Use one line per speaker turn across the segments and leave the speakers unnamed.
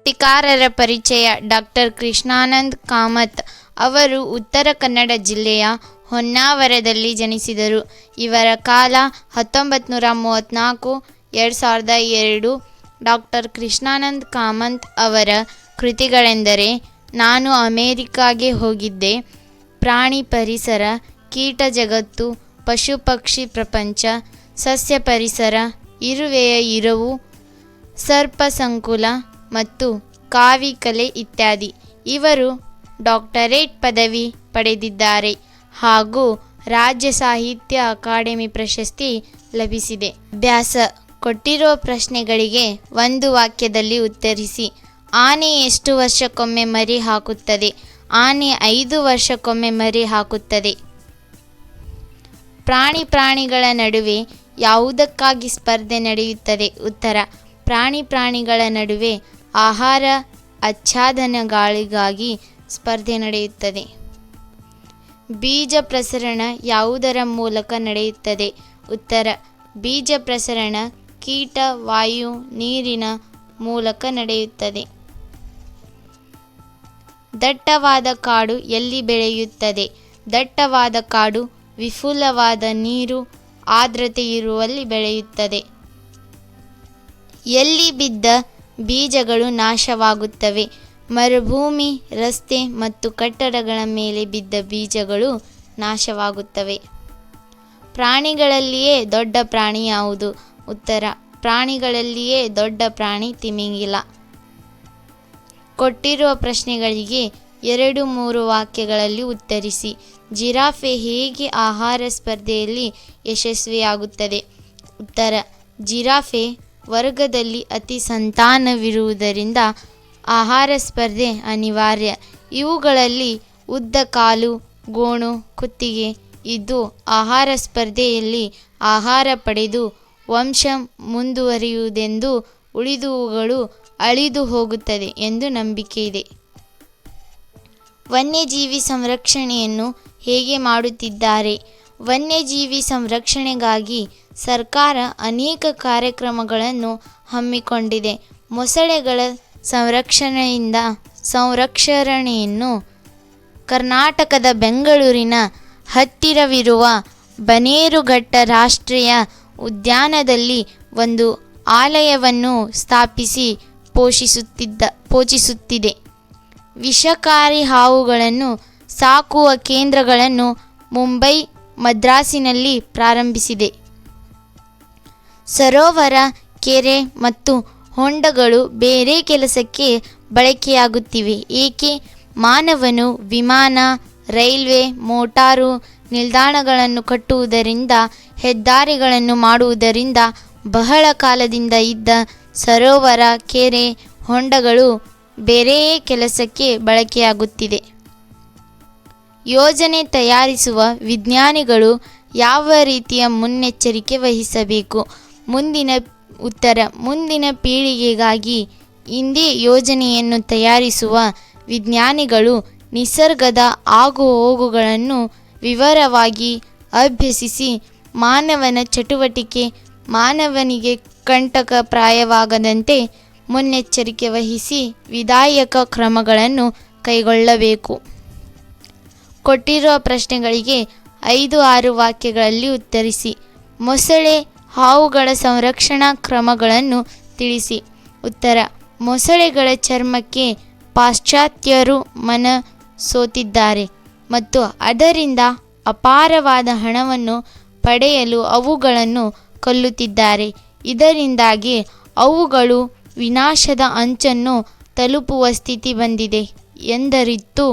ವೃತ್ತಿಕಾರರ ಪರಿಚಯ. ಡಾಕ್ಟರ್ ಕೃಷ್ಣಾನಂದ ಕಾಮತ್ ಅವರು ಉತ್ತರ ಕನ್ನಡ ಜಿಲ್ಲೆಯ ಹೊನ್ನಾವರದಲ್ಲಿ ಜನಿಸಿದರು. ಇವರ ಕಾಲ 1934-2002. ಡಾಕ್ಟರ್ ಕೃಷ್ಣಾನಂದ ಕಾಮತ್ ಅವರ ಕೃತಿಗಳೆಂದರೆ ನಾನು ಅಮೇರಿಕಾಗೆ ಹೋಗಿದ್ದೆ, ಪ್ರಾಣಿ ಪರಿಸರ, ಕೀಟ ಜಗತ್ತು, ಪಶು ಪಕ್ಷಿ ಪ್ರಪಂಚ, ಸಸ್ಯ ಪರಿಸರ, ಇರುವೆಯ ಇರವು, ಸರ್ಪ ಸಂಕುಲ ಮತ್ತು ಕಾವಿಕಲೆ ಇತ್ಯಾದಿ. ಇವರು ಡಾಕ್ಟರೇಟ್ ಪದವಿ ಪಡೆದಿದ್ದಾರೆ ಹಾಗೂ ರಾಜ್ಯ ಸಾಹಿತ್ಯ ಅಕಾಡೆಮಿ ಪ್ರಶಸ್ತಿ ಲಭಿಸಿದೆ. ಅಭ್ಯಾಸ: ಕೊಟ್ಟಿರುವ ಪ್ರಶ್ನೆಗಳಿಗೆ ಒಂದು ವಾಕ್ಯದಲ್ಲಿ ಉತ್ತರಿಸಿ. ಆನೆ ಎಷ್ಟು ವರ್ಷಕ್ಕೊಮ್ಮೆ ಮರಿ ಹಾಕುತ್ತದೆ? ಆನೆ 5 ವರ್ಷಕ್ಕೊಮ್ಮೆ ಮರಿ ಹಾಕುತ್ತದೆ. ಪ್ರಾಣಿಗಳ ನಡುವೆ ಯಾವುದಕ್ಕಾಗಿ ಸ್ಪರ್ಧೆ ನಡೆಯುತ್ತದೆ? ಉತ್ತರ: ಪ್ರಾಣಿಗಳ ನಡುವೆ ಆಹಾರ ಆಚ್ಛಾದನಗಳಿಗಾಗಿ ಸ್ಪರ್ಧೆ ನಡೆಯುತ್ತದೆ. ಬೀಜ ಪ್ರಸರಣ ಯಾವುದರ ಮೂಲಕ ನಡೆಯುತ್ತದೆ? ಉತ್ತರ: ಬೀಜ ಪ್ರಸರಣ ಕೀಟ, ವಾಯು, ನೀರಿನ ಮೂಲಕ ನಡೆಯುತ್ತದೆ. ದಟ್ಟವಾದ ಕಾಡು ಎಲ್ಲಿ ಬೆಳೆಯುತ್ತದೆ? ದಟ್ಟವಾದ ಕಾಡು ವಿಪುಲವಾದ ನೀರು, ಆರ್ದ್ರತೆ ಇರುವಲ್ಲಿ ಬೆಳೆಯುತ್ತದೆ. ಎಲ್ಲಿ ಬಿದ್ದ ಬೀಜಗಳು ನಾಶವಾಗುತ್ತವೆ? ಮರುಭೂಮಿ, ರಸ್ತೆ ಮತ್ತು ಕಟ್ಟಡಗಳ ಮೇಲೆ ಬಿದ್ದ ಬೀಜಗಳು ನಾಶವಾಗುತ್ತವೆ. ಪ್ರಾಣಿಗಳಲ್ಲಿಯೇ ದೊಡ್ಡ ಪ್ರಾಣಿ ಯಾವುದು? ಉತ್ತರ: ಪ್ರಾಣಿಗಳಲ್ಲಿಯೇ ದೊಡ್ಡ ಪ್ರಾಣಿ ತಿಮಿಂಗಿಲ. ಕೊಟ್ಟಿರುವ ಪ್ರಶ್ನೆಗಳಿಗೆ 2-3 ವಾಕ್ಯಗಳಲ್ಲಿ ಉತ್ತರಿಸಿ. ಜಿರಾಫೆ ಹೇಗೆ ಆಹಾರ ಸ್ಪರ್ಧೆಯಲ್ಲಿ ಯಶಸ್ವಿಯಾಗುತ್ತದೆ? ಉತ್ತರ: ಜಿರಾಫೆ ವರ್ಗದಲ್ಲಿ ಅತಿ ಸಂತಾನವಿರುವುದರಿಂದ ಆಹಾರ ಸ್ಪರ್ಧೆ ಅನಿವಾರ್ಯ. ಇವುಗಳಲ್ಲಿ ಉದ್ದ ಕಾಲು, ಗೋಣು, ಕುತ್ತಿಗೆ ಇದ್ದು ಆಹಾರ ಸ್ಪರ್ಧೆಯಲ್ಲಿ ಆಹಾರ ಪಡೆದು ವಂಶ ಮುಂದುವರಿಯುವುದೆಂದು ಉಳಿದವುಗಳು ಅಳಿದು ಹೋಗುತ್ತದೆ ಎಂದು ನಂಬಿಕೆ ಇದೆ. ವನ್ಯಜೀವಿ ಸಂರಕ್ಷಣೆಯನ್ನು ಹೇಗೆ ಮಾಡುತ್ತಿದ್ದಾರೆ? ವನ್ಯಜೀವಿ ಸಂರಕ್ಷಣೆಗಾಗಿ ಸರ್ಕಾರ ಅನೇಕ ಕಾರ್ಯಕ್ರಮಗಳನ್ನು ಹಮ್ಮಿಕೊಂಡಿದೆ. ಮೊಸಳೆಗಳ ಸಂರಕ್ಷಣೆಯನ್ನು ಕರ್ನಾಟಕದ ಬೆಂಗಳೂರಿನ ಹತ್ತಿರವಿರುವ ಬನ್ನೇರುಘಟ್ಟ ರಾಷ್ಟ್ರೀಯ ಉದ್ಯಾನದಲ್ಲಿ ಒಂದು ಆಲಯವನ್ನು ಸ್ಥಾಪಿಸಿ ಪೋಷಿಸುತ್ತಿದೆ. ವಿಷಕಾರಿ ಹಾವುಗಳನ್ನು ಸಾಕುವ ಕೇಂದ್ರಗಳನ್ನು ಮುಂಬೈ, ಮದ್ರಾಸಿನಲ್ಲಿ ಪ್ರಾರಂಭಿಸಿದೆ. ಸರೋವರ, ಕೆರೆ ಮತ್ತು ಹೊಂಡಗಳು ಬೇರೆ ಕೆಲಸಕ್ಕೆ ಬಳಕೆಯಾಗುತ್ತಿವೆ. ಏಕೆ? ಮಾನವನು ವಿಮಾನ, ರೈಲ್ವೆ, ಮೋಟಾರು ನಿಲ್ದಾಣಗಳನ್ನು ಕಟ್ಟುವುದರಿಂದ, ಹೆದ್ದಾರಿಗಳನ್ನು ಮಾಡುವುದರಿಂದ ಬಹಳ ಕಾಲದಿಂದ ಇದ್ದ ಸರೋವರ, ಕೆರೆ, ಹೊಂಡಗಳು ಬೇರೆಯೇ ಕೆಲಸಕ್ಕೆ ಬಳಕೆಯಾಗುತ್ತಿದೆ. ಯೋಜನೆ ತಯಾರಿಸುವ ವಿಜ್ಞಾನಿಗಳು ಯಾವ ರೀತಿಯ ಮುನ್ನೆಚ್ಚರಿಕೆ ವಹಿಸಬೇಕು? ಉತ್ತರ: ಮುಂದಿನ ಪೀಳಿಗೆಗಾಗಿ ಇಂದೇ ಯೋಜನೆಯನ್ನು ತಯಾರಿಸುವ ವಿಜ್ಞಾನಿಗಳು ನಿಸರ್ಗದ ಆಗುಹೋಗುಗಳನ್ನು ವಿವರವಾಗಿ ಅಭ್ಯಸಿಸಿ ಮಾನವನ ಚಟುವಟಿಕೆ ಮಾನವನಿಗೆ ಕಂಟಕಪ್ರಾಯವಾಗದಂತೆ ಮುನ್ನೆಚ್ಚರಿಕೆ ವಹಿಸಿ ವಿಧಾಯಕ ಕ್ರಮಗಳನ್ನು ಕೈಗೊಳ್ಳಬೇಕು. ಕೊಟ್ಟಿರುವ ಪ್ರಶ್ನೆಗಳಿಗೆ 5-6 ವಾಕ್ಯಗಳಲ್ಲಿ ಉತ್ತರಿಸಿ. ಮೊಸಳೆ ಹಾವುಗಳ ಸಂರಕ್ಷಣಾ ಕ್ರಮಗಳನ್ನು ತಿಳಿಸಿ. ಉತ್ತರ: ಮೊಸಳೆಗಳ ಚರ್ಮಕ್ಕೆ ಪಾಶ್ಚಾತ್ಯರು ಮನ ಸೋತಿದ್ದಾರೆ ಮತ್ತು ಅದರಿಂದ ಅಪಾರವಾದ ಹಣವನ್ನು ಪಡೆಯಲು ಅವುಗಳನ್ನು ಕೊಲ್ಲುತ್ತಿದ್ದಾರೆ. ಇದರಿಂದಾಗಿ ಅವುಗಳು ವಿನಾಶದ ಅಂಚನ್ನು ತಲುಪುವ ಸ್ಥಿತಿ ಬಂದಿದೆ ಎಂದರಿತು.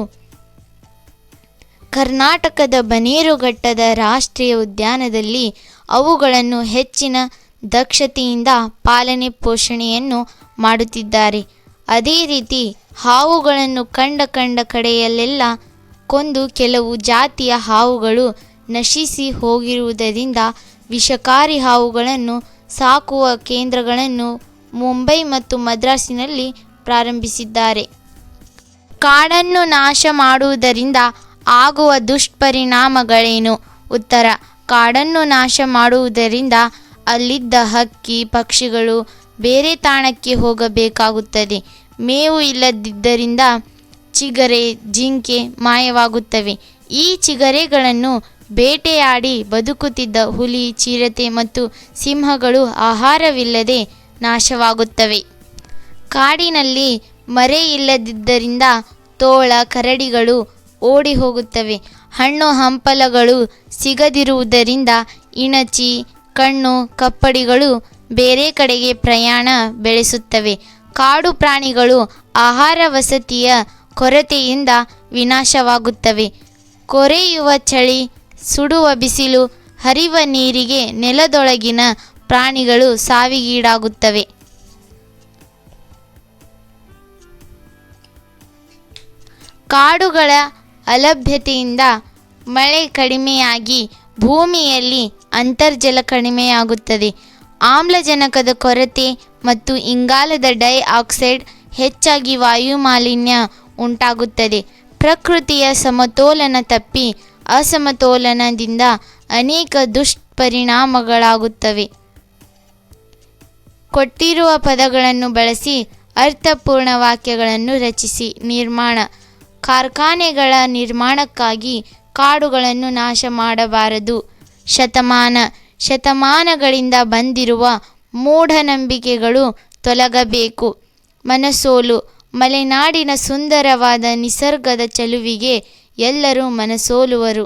ಕರ್ನಾಟಕದ ಬನ್ನೇರುಘಟ್ಟದ ರಾಷ್ಟ್ರೀಯ ಉದ್ಯಾನದಲ್ಲಿ ಅವುಗಳನ್ನು ಹೆಚ್ಚಿನ ದಕ್ಷತೆಯಿಂದ ಪಾಲನೆ ಪೋಷಣೆಯನ್ನು ಮಾಡುತ್ತಿದ್ದಾರೆ. ಅದೇ ರೀತಿ ಹಾವುಗಳನ್ನು ಕಂಡ ಕಡೆಯಲ್ಲೆಲ್ಲ ಕೊಂದು ಕೆಲವು ಜಾತಿಯ ಹಾವುಗಳು ನಶಿಸಿ ಹೋಗಿರುವುದರಿಂದ ವಿಷಕಾರಿ ಹಾವುಗಳನ್ನು ಸಾಕುವ ಕೇಂದ್ರಗಳನ್ನು ಮುಂಬೈ ಮತ್ತು ಮದ್ರಾಸಿನಲ್ಲಿ ಪ್ರಾರಂಭಿಸಿದ್ದಾರೆ. ಕಾಡನ್ನು ನಾಶ ಮಾಡುವುದರಿಂದ ಆಗುವ ದುಷ್ಪರಿಣಾಮಗಳೇನು? ಉತ್ತರ: ಕಾಡನ್ನು ನಾಶ ಮಾಡುವುದರಿಂದ ಅಲ್ಲಿದ್ದ ಹಕ್ಕಿ, ಪಕ್ಷಿಗಳು ಬೇರೆ ತಾಣಕ್ಕೆ ಹೋಗಬೇಕಾಗುತ್ತದೆ. ಮೇವು ಇಲ್ಲದಿದ್ದರಿಂದ ಚಿಗರೆ, ಜಿಂಕೆ ಮಾಯವಾಗುತ್ತವೆ. ಈ ಚಿಗರೆಗಳನ್ನು ಬೇಟೆಯಾಡಿ ಬದುಕುತ್ತಿದ್ದ ಹುಲಿ, ಚಿರತೆ ಮತ್ತು ಸಿಂಹಗಳು ಆಹಾರವಿಲ್ಲದೆ ನಾಶವಾಗುತ್ತವೆ. ಕಾಡಿನಲ್ಲಿ ಮರೆ ಇಲ್ಲದಿದ್ದರಿಂದ ತೋಳ, ಕರಡಿಗಳು ಓಡಿ ಹೋಗುತ್ತವೆ. ಹಣ್ಣು ಹಂಪಲಗಳು ಸಿಗದಿರುವುದರಿಂದ ಇಣಚಿ, ಕಣ್ಣು, ಕಪ್ಪಡಿಗಳು ಬೇರೆ ಕಡೆಗೆ ಪ್ರಯಾಣ ಬೆಳೆಸುತ್ತವೆ. ಕಾಡು ಪ್ರಾಣಿಗಳು ಆಹಾರ ವಸತಿಯ ಕೊರತೆಯಿಂದ ವಿನಾಶವಾಗುತ್ತವೆ. ಕೊರೆಯುವ ಚಳಿ, ಸುಡುವ ಬಿಸಿಲು, ಹರಿವ ನೀರಿಗೆ ನೆಲದೊಳಗಿನ ಪ್ರಾಣಿಗಳು ಸಾವಿಗೀಡಾಗುತ್ತವೆ. ಕಾಡುಗಳ ಅಲಭ್ಯತೆಯಿಂದ ಮಳೆ ಕಡಿಮೆಯಾಗಿ ಭೂಮಿಯಲ್ಲಿ ಅಂತರ್ಜಲ ಕಡಿಮೆಯಾಗುತ್ತದೆ. ಆಮ್ಲಜನಕದ ಕೊರತೆ ಮತ್ತು ಇಂಗಾಲದ ಡೈಆಕ್ಸೈಡ್ ಹೆಚ್ಚಾಗಿ ವಾಯುಮಾಲಿನ್ಯ ಉಂಟಾಗುತ್ತದೆ. ಪ್ರಕೃತಿಯ ಸಮತೋಲನ ತಪ್ಪಿ ಅಸಮತೋಲನದಿಂದ ಅನೇಕ ದುಷ್ಪರಿಣಾಮಗಳಾಗುತ್ತವೆ. ಕೊಟ್ಟಿರುವ ಪದಗಳನ್ನು ಬಳಸಿ ಅರ್ಥಪೂರ್ಣ ವಾಕ್ಯಗಳನ್ನು ರಚಿಸಿ. ನಿರ್ಮಾಣ: ಕಾರ್ಖಾನೆಗಳ ನಿರ್ಮಾಣಕ್ಕಾಗಿ ಕಾಡುಗಳನ್ನು ನಾಶ ಮಾಡಬಾರದು. ಶತಮಾನ: ಶತಮಾನಗಳಿಂದ ಬಂದಿರುವ ಮೂಢನಂಬಿಕೆಗಳು ತೊಲಗಬೇಕು. ಮನಸೋಲು: ಮಲೆನಾಡಿನ ಸುಂದರವಾದ ನಿಸರ್ಗದ ಚೆಲುವಿಗೆ ಎಲ್ಲರೂ ಮನಸೋಲುವರು.